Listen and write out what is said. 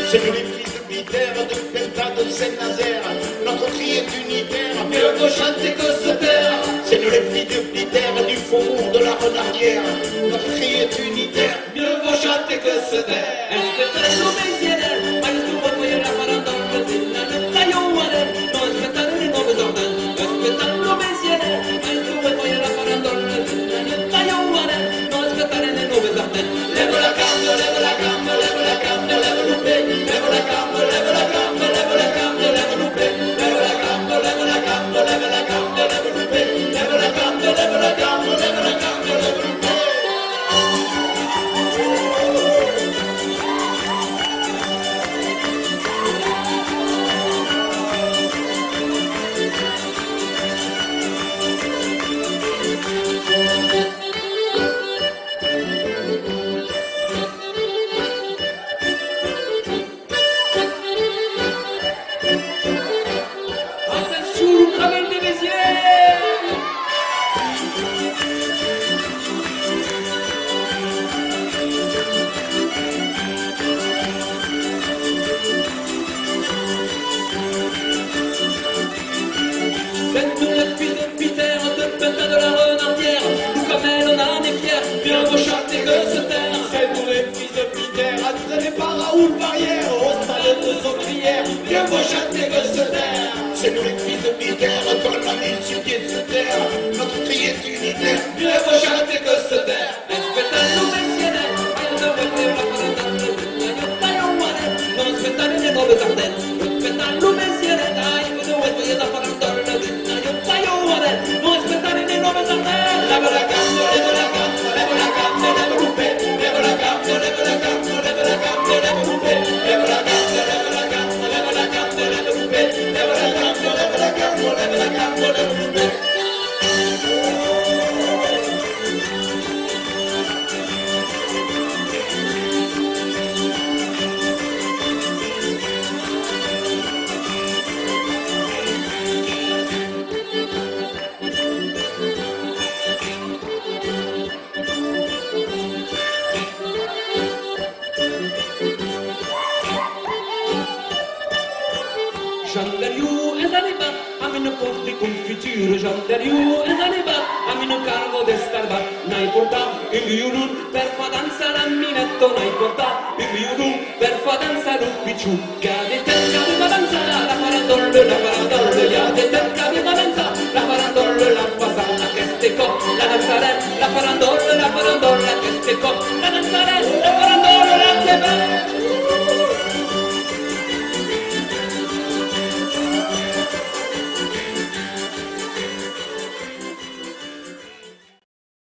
C'est nous les fils de Peter, de Penta, de Saint-Nazaire. Notre cri est unitaire, mieux vaut chanter que se taire. C'est nous les filles de Peter, du faubourg de la Renardière. Notre cri est unitaire, mieux vaut chanter que se taire. C'est nous les fils de Peter, quand la mission qui est se taire. Notre cri est unitaire, mieux vaut chanter que se taire. Gendarriu e Zanibar, am in porti confiture. Gendarriu e Zanibar, am in cargo d'escarbar. N'hai portat il violun per fa danzare a minetto. N'hai portat il violun per fa danzare un picciù. Che ha detto che aveva danzare la farandolla, gli ha detto che aveva danzare la farandolla, la passata che stecco, la danzare, la farandolla.